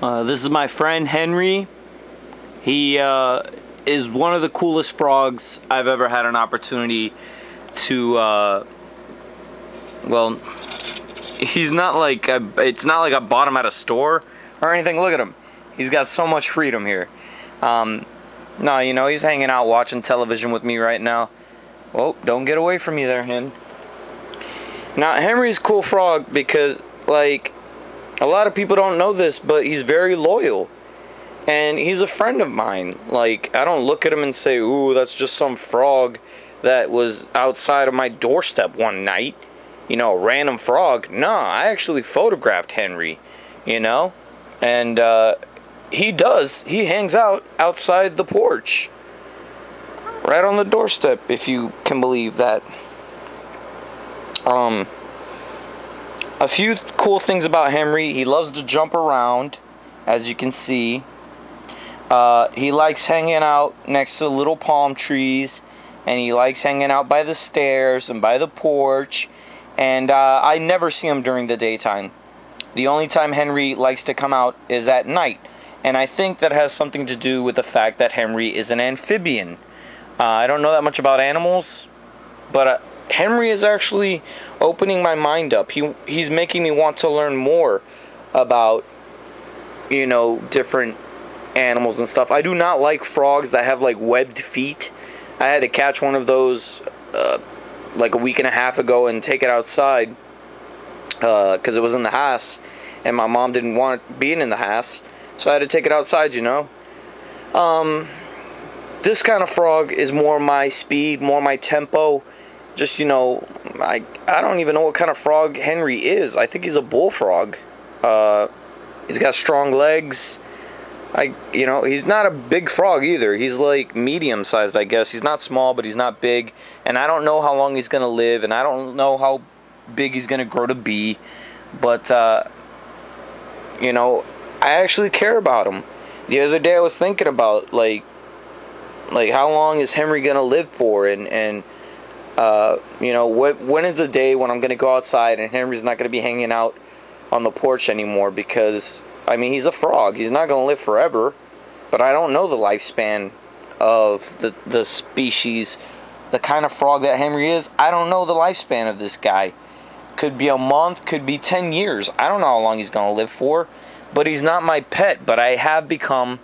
This is my friend Henry. He is one of the coolest frogs I've ever had an opportunity to, well, he's not like, it's not like I bought him at a store or anything. Look at him. He's got so much freedom here. No, you know, he's hanging out watching television with me right now. Oh, don't get away from me there, Hen. Now, Henry's a cool frog because, like, a lot of people don't know this, but he's very loyal. And he's a friend of mine. Like, I don't look at him and say, ooh, that's just some frog that was outside of my doorstep one night. You know, a random frog. No, I actually photographed Henry, you know? And he hangs out outside the porch. Right on the doorstep, if you can believe that. A few cool things about Henry. He loves to jump around, as you can see. He likes hanging out next to little palm trees, and he likes hanging out by the stairs and by the porch. And I never see him during the daytime. The only time Henry likes to come out is at night. And I think that has something to do with the fact that Henry is an amphibian. I don't know that much about animals, but Henry is actually opening my mind up. He's making me want to learn more about, you know, different animals and stuff. I do not like frogs that have like webbed feet. I had to catch one of those like a week and a half ago and take it outside because it was in the house and my mom didn't want it being in the house, so I had to take it outside, you know. This kind of frog is more my speed, more my tempo. Just, you know, I don't even know what kind of frog Henry is. I think he's a bullfrog. He's got strong legs. You know, he's not a big frog either. He's like medium sized, I guess. He's not small, but he's not big. And I don't know how long he's gonna live, and I don't know how big he's gonna grow to be. But you know, I actually care about him. The other day I was thinking about like how long is Henry gonna live for, and you know, when is the day when I'm going to go outside and Henry's not going to be hanging out on the porch anymore? Because, I mean, he's a frog. He's not going to live forever. But I don't know the lifespan of the species, the kind of frog that Henry is. I don't know the lifespan of this guy. Could be a month, could be 10 years. I don't know how long he's going to live for. But he's not my pet. But I have become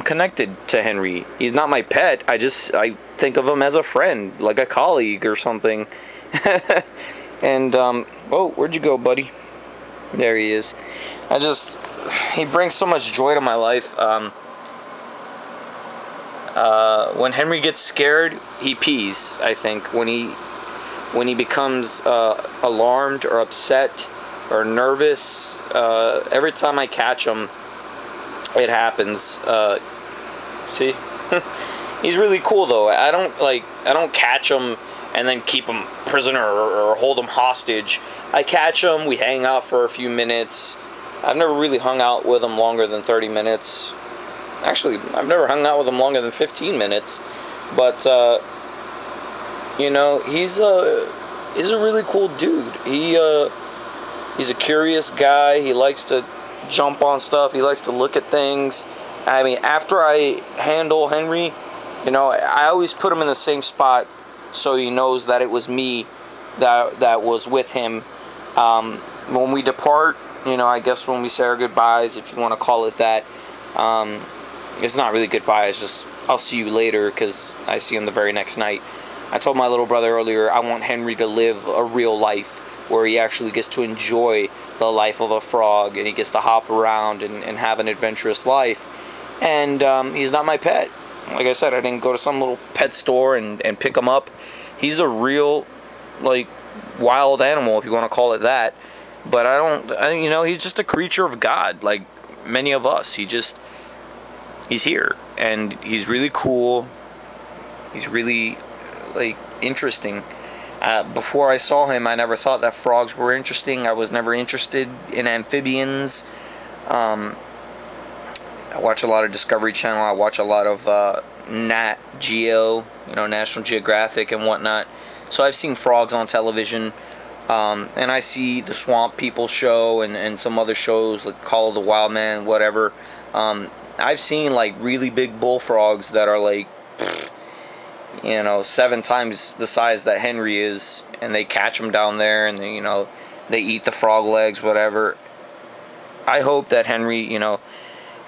connected to Henry. He's not my pet. I think of him as a friend, like a colleague or something. And oh, where'd you go, buddy? There he is. He brings so much joy to my life. When Henry gets scared, he pees. I think when he becomes alarmed or upset or nervous, every time I catch him, it happens. See? He's really cool though. I don't catch him and then keep him prisoner or hold him hostage. I catch him, we hang out for a few minutes. I've never really hung out with him longer than 30 minutes. Actually, I've never hung out with him longer than 15 minutes. But you know, he's a really cool dude. He's a curious guy. He likes to jump on stuff. He likes to look at things. I mean, after I handle Henry, you know, I always put him in the same spot so he knows that it was me that was with him. When we depart, you know, I guess when we say our goodbyes, if you want to call it that, it's not really goodbye. It's just, I'll see you later, because I see him the very next night. I told my little brother earlier, I want Henry to live a real life where he actually gets to enjoy the life of a frog, and he gets to hop around and have an adventurous life. And he's not my pet. Like I said, I didn't go to some little pet store and pick him up. He's a real, like, wild animal, if you want to call it that. But you know, he's just a creature of God, like many of us. He's here, and he's really cool. He's really, like, interesting. Before I saw him, I never thought that frogs were interesting. I was never interested in amphibians. I watch a lot of Discovery Channel. I watch a lot of Nat Geo, you know, National Geographic and whatnot. So I've seen frogs on television. And I see the Swamp People show and some other shows like Call of the Wild Man, whatever. I've seen like really big bullfrogs that are like, 7 times the size that Henry is, and they catch them down there, and they eat the frog legs, whatever. I hope that Henry,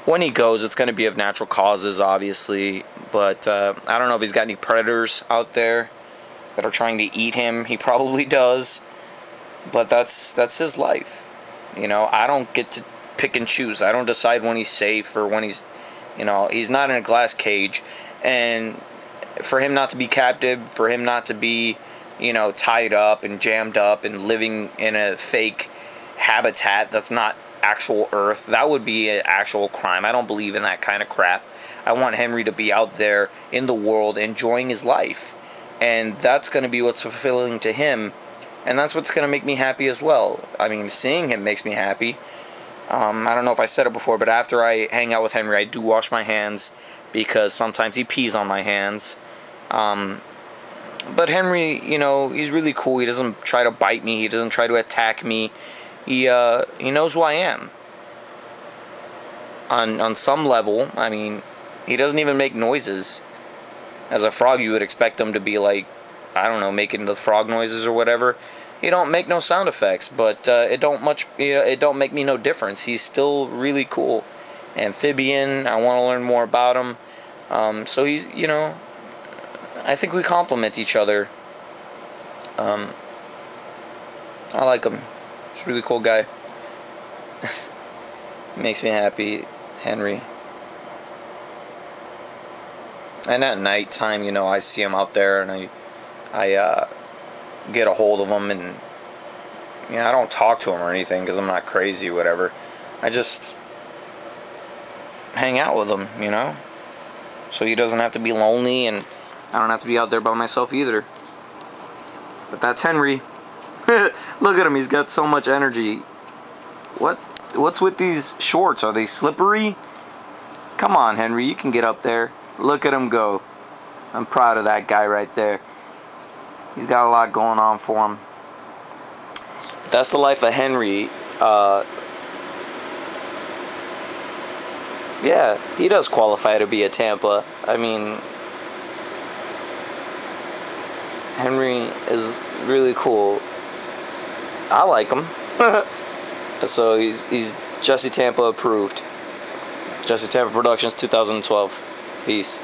when he goes, it's going to be of natural causes, obviously. But I don't know if he's got any predators out there that are trying to eat him. He probably does, but that's his life. I don't get to pick and choose. I don't decide when he's safe or when he's not in a glass cage. And for him not to be captive, for him not to be, tied up and jammed up and living in a fake habitat that's not actual Earth, that would be an actual crime. I don't believe in that kind of crap. I want Henry to be out there in the world enjoying his life. And that's going to be what's fulfilling to him. And that's what's going to make me happy as well. I mean, seeing him makes me happy. I don't know if I said it before, but after I hang out with Henry, I do wash my hands because sometimes he pees on my hands. But Henry, he's really cool. He doesn't try to bite me. He doesn't try to attack me. He knows who I am. On some level, I mean, he doesn't even make noises. As a frog, you would expect him to be like, I don't know, making the frog noises or whatever. He don't make no sound effects, but it don't make me no difference. He's still really cool. Amphibian. I want to learn more about him. So he's, I think we complement each other. I like him. He's a really cool guy. Makes me happy, Henry. And at night time, I see him out there, and I get a hold of him, and I don't talk to him or anything because I'm not crazy or whatever. I just hang out with him, so he doesn't have to be lonely, and I don't have to be out there by myself either. But that's Henry. Look at him, he's got so much energy. What's with these shorts? Are they slippery? Come on, Henry, you can get up there. Look at him go. I'm proud of that guy right there. He's got a lot going on for him. That's the life of Henry. Yeah, he does qualify to be a Tampa. I mean, Henry is really cool. I like him. So he's Jesse Tampa approved. Jesse Tampa Productions 2012. Peace.